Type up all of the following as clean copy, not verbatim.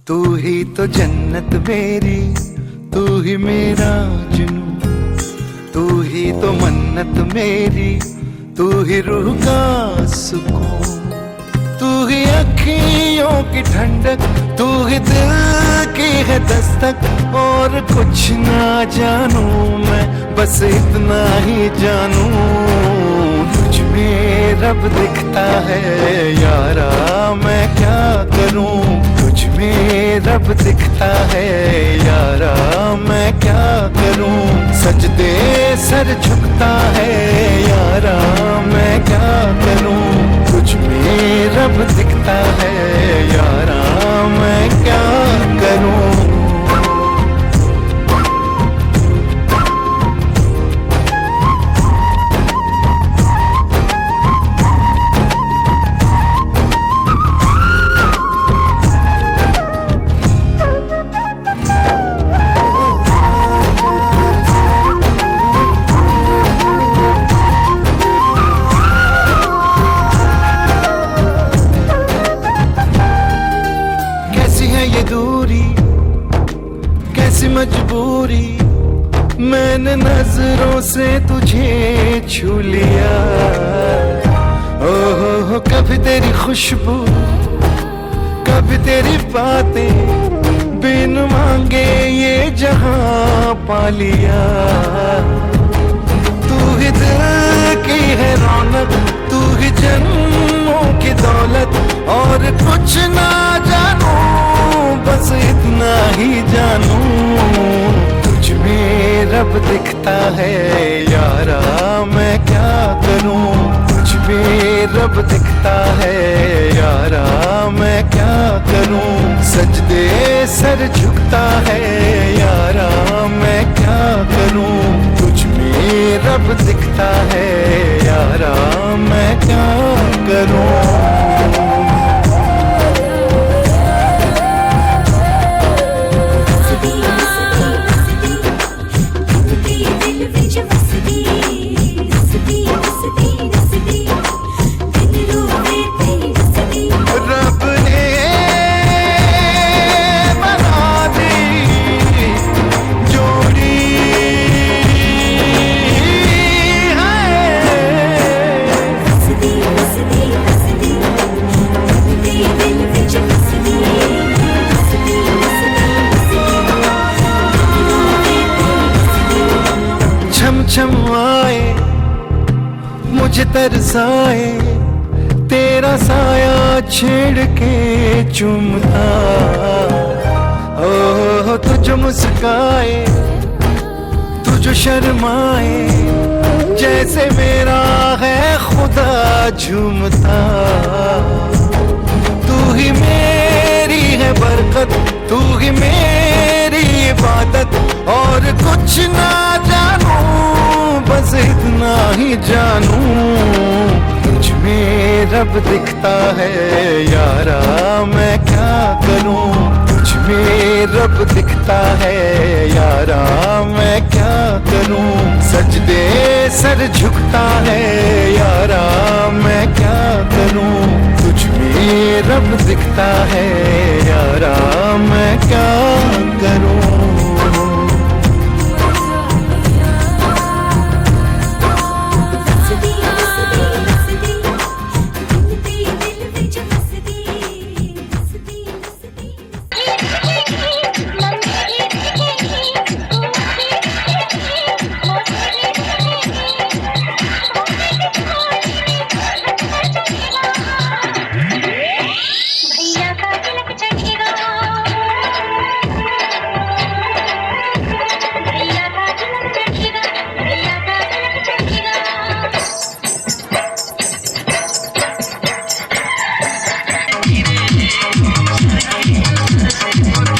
तू ही तो जन्नत मेरी, तू ही मेरा जुनू, तू ही तो मन्नत मेरी, तू ही रूह का सुकून, तू ही अखियों की ठंडक, तू ही दिल की है दस्तक। और कुछ ना जानू मैं, बस इतना ही जानू, तुझ में रब दिखता है यारा, मैं क्या करूं। तुझ में रब दिखता है यारा, मैं क्या करूं। सजदे सर झुकता है यारा, मैं क्या करूं। तुझ में रब दिखता है यारा, मैं क्या करूं। ये दूरी कैसी मजबूरी, मैंने नजरों से तुझे छू लिया। ओहो कभी तेरी खुशबू, कभी तेरी बातें, बिन मांगे ये जहां पा लिया। तू ही दिल की है रौनक, तू ही जन्मों की दौलत। और कुछ ना जानू, बस इतना ही जानू, तुझ में रब दिखता है यारा, मैं क्या करूं। तुझ में रब दिखता है यारा, मैं क्या करूं। सजदे सर झुकता है यारा, मैं क्या करूं। तुझ में रब दिखता है यारा, मैं क्या करूं। छम आए मुझे तरसाए, तेरा साया छेड़ के चूमता। ओह तुझ मुस्काए, तुझ शर्माए, जैसे मेरा है खुदा झूमता। तू ही मेरी है बरकत, तू ही मेरी इबादत। और कुछ ना जानू, बस इतना ही जानू, तुझ में रब दिखता है यारा, मैं क्या करूं। तुझ में रब दिखता है यारा, मैं क्या करूं। सजदे सर झुकता है यारा, मैं क्या करूं। तुझ में रब दिखता है यारा, मैं क्या करूं। Thank you.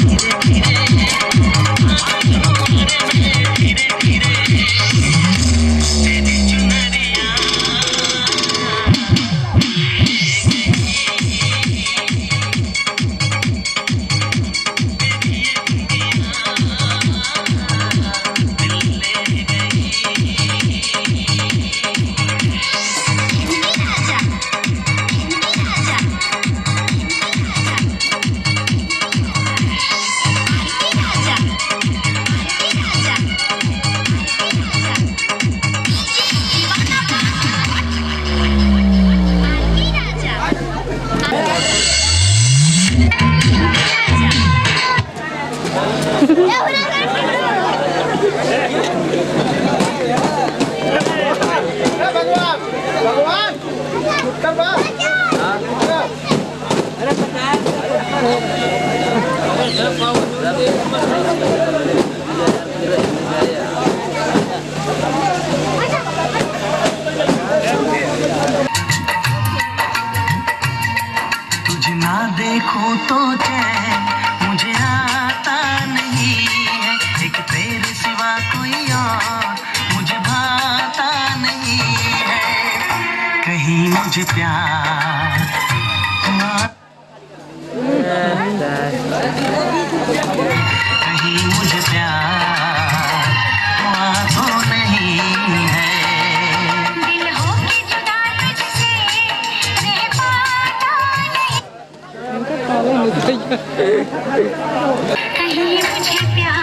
तुझे ना देखूं तो चैन मुझे आता नहीं है, एक तेरे सिवा कोई और मुझे भाता नहीं है, कहीं मुझे प्यार हुआ, कहीं मुझे प्यार हुआ तो नहीं है। दिल हो के जुदा तुझसे रह पाता नहीं, कहीं मुझे प्यार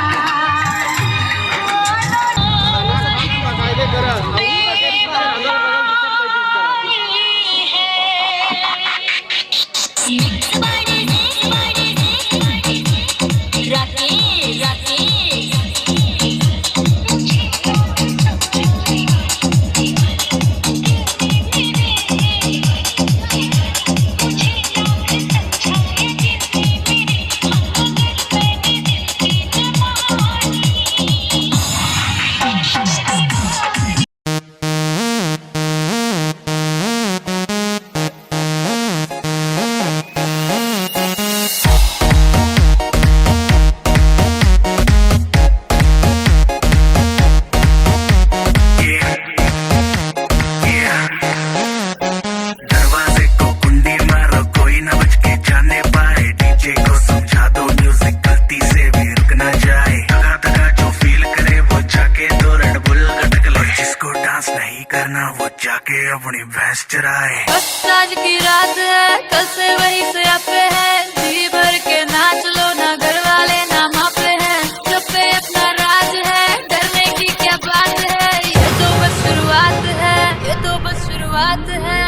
वो जाके अपनी भैंस चराए। बस आज की रात है, कल से वही से आपे है, जी भर के नाच लो, ना घर वाले ना मापे हैं, जब पे अपना राज है, डरने की क्या बात है, ये तो बस शुरुआत है, ये तो बस शुरुआत है।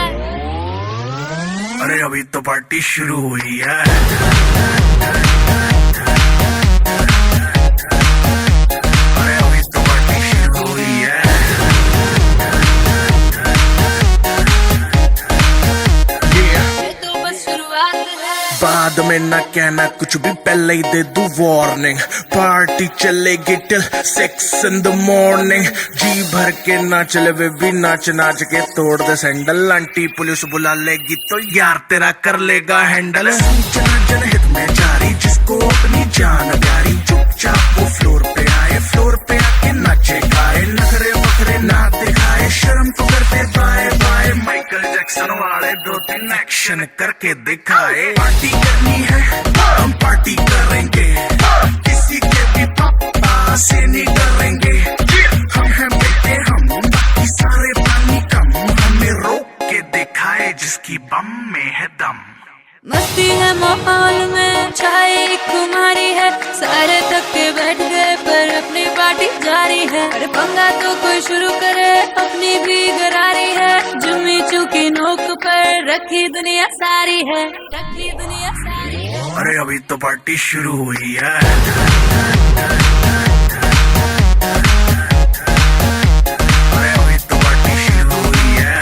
अरे अभी तो पार्टी शुरू हुई है। बाद में ना कहना कुछ भी, पहले ही दे दूं वार्निंग, पार्टी चलेगी टिल 6 in the morning, जी भर के ना चले वे भी नाच नाच के तोड़ दे सैंडल, आंटी पुलिस बुला लेगी तो यार तेरा कर लेगा हैंडल। सूचना जनहित में जारी, जिसको अपनी जान प्यारी, चुपचाप वो फ्लोर पे आए, फ्लोर पे आके नाचे गाए, नखरे बखरे ना दिखाए, शर्म तो करते बाय बाय, माइकल जैक्सन वाले 2-3 एक्शन करके दिखाए। पार्टी करनी है हम पार्टी करेंगे, किसी के भी पापा से नहीं डरेंगे, हम हैं बेटे हम, बाकी सारे पानी कम, हमें रोक के दिखाए जिसकी बम में है दम। मस्ती है माहौल में छाई खुमारी है, सारे थक के बैठ गए पर अपनी पार्टी जारी है, अरे पंगा तो कोई शुरू करे, अपनी भी गरारी है, जुम्मी चूकी नोक पर रखी दुनिया सारी है, रखी दुनिया सारी है। अरे अभी तो पार्टी शुरू हुई है। अरे अभी तो पार्टी शुरू हुई है,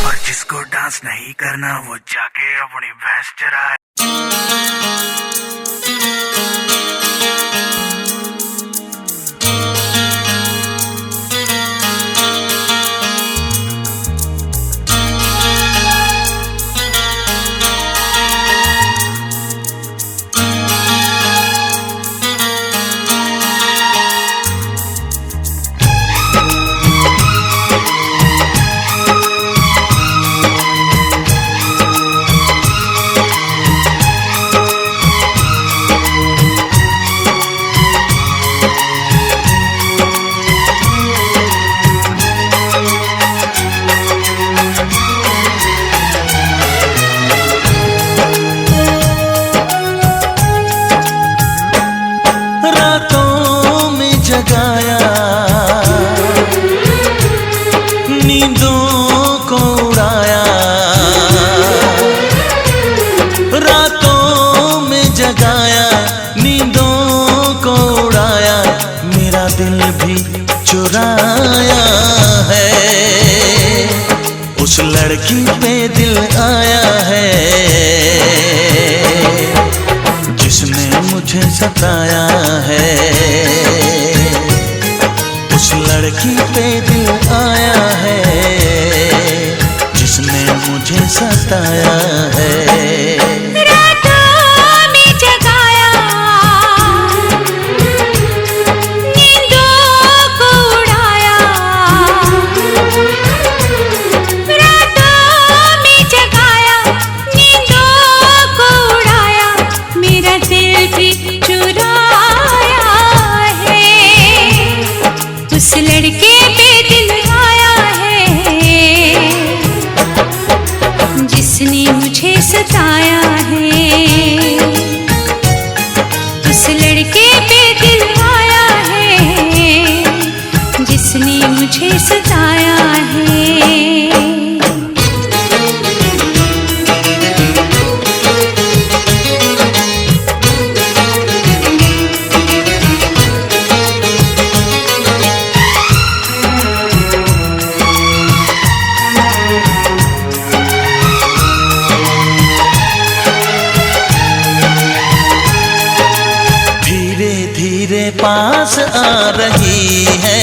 और जिसको डांस नहीं करना वो जाके अपनी भैंस चराए। लड़की पे दिल आया है जिसने मुझे सताया है। उस लड़की पे दिल आया है जिसने मुझे सताया है। उस लड़के पे दिल आया है जिसने मुझे सताया है। उस लड़के पे दिल आया है जिसने मुझे सताया है। पास आ रही है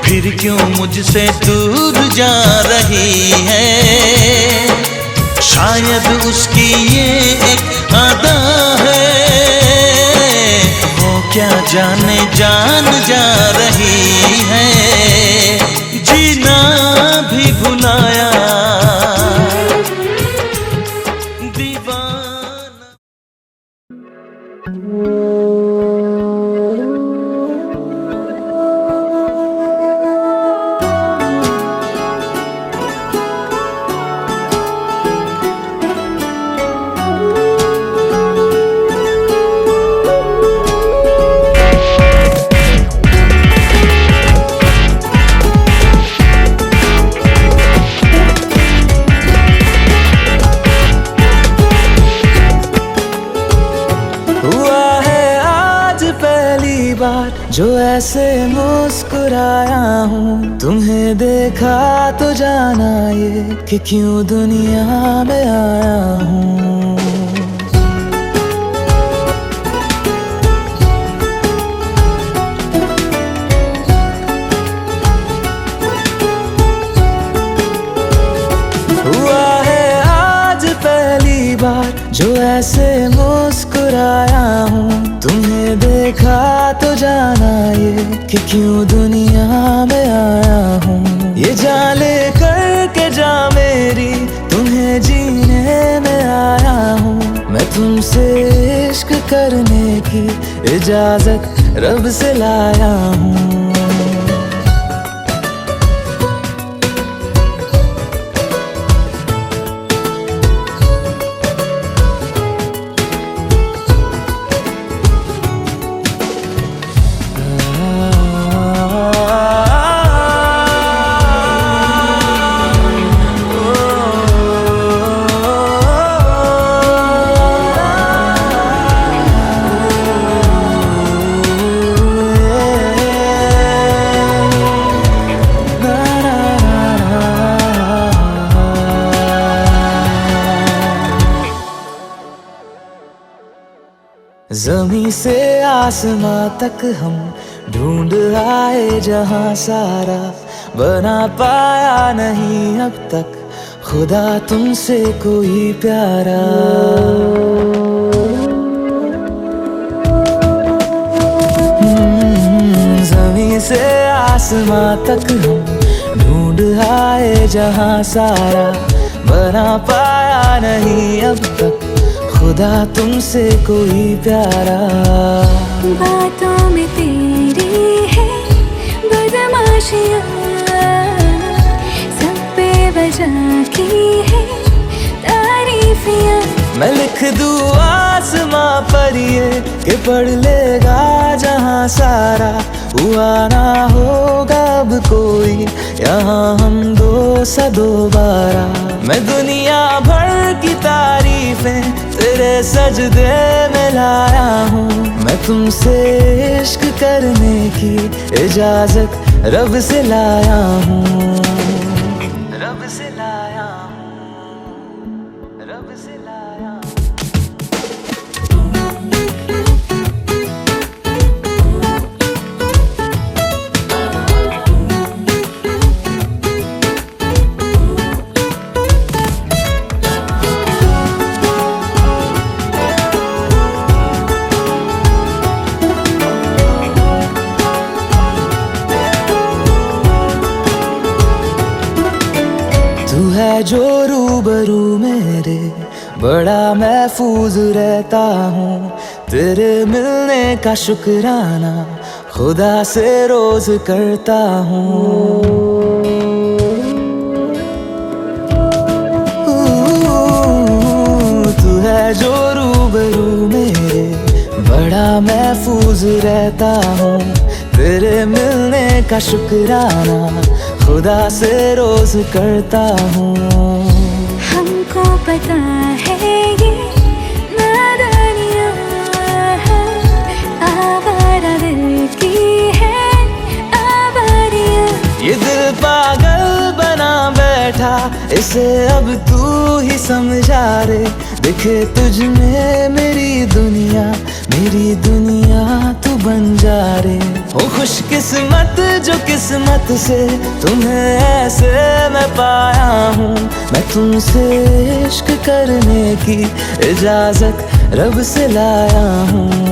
फिर क्यों मुझसे दूर जा रही है। शायद उसकी ये एक अदा है वो क्या जाने जान जा रही है। जीना भी भुलाया जो ऐसे मुस्कुराया हूँ। तुम्हें देखा तो जाना ये कि क्यों दुनिया में आया हूँ। हुआ है आज पहली बार जो ऐसे मुस्कुराया हूँ। तुम्हें देखा तो जाना ये कि क्यों दुनिया में आया हूँ। ये जान ले करके जा मेरी तुम्हें जीने में आया हूँ। मैं तुमसे इश्क करने की इजाजत रब से लाया हूँ। ज़मीं से आसमां तक हम ढूंढ आए जहां सारा बना पाया नहीं अब तक खुदा तुमसे कोई प्यारा। ज़मीं से आसमां तक हम ढूंढ आए जहां सारा बना पाया नहीं अब तक खुदा तुमसे कोई प्यारा। बातों में तेरी है बदमाशियाँ सब पे वजह की है तारीफियाँ। मैं लिख दूँ आसमां पर ये कि पढ़ लेगा जहां सारा हुआ ना होगा अब कोई यहाँ हम दो सा दोबारा। मैं दुनिया भर की तारीफें तेरे सजदे में लाया हूँ। मैं तुमसे इश्क करने की इजाजत रब से लाया हूँ। रब रब से लाया। तू है जो रूबरू मेरे, बड़ा महफूज रहता हूँ। तेरे मिलने का शुक्राना खुदा से रोज करता हूँ। तू है जो रूबरू मेरे, बड़ा महफूज रहता हूँ। तेरे मिलने का शुक्राना खुदा से रोज करता हूँ। हमको पता है ये नादानियाँ है, आवारा दिल की है आवारियाँ। ये दिल पागल बना बैठा, इसे अब तू ही समझा रे। दिखे तुझ में मेरी दुनिया तू बन जा रे। ओ खुशकिस्मत जो किस्मत से तुम्हें ऐसे मैं पाया हूँ। मैं तुमसे इश्क करने की इजाजत रब से लाया हूँ।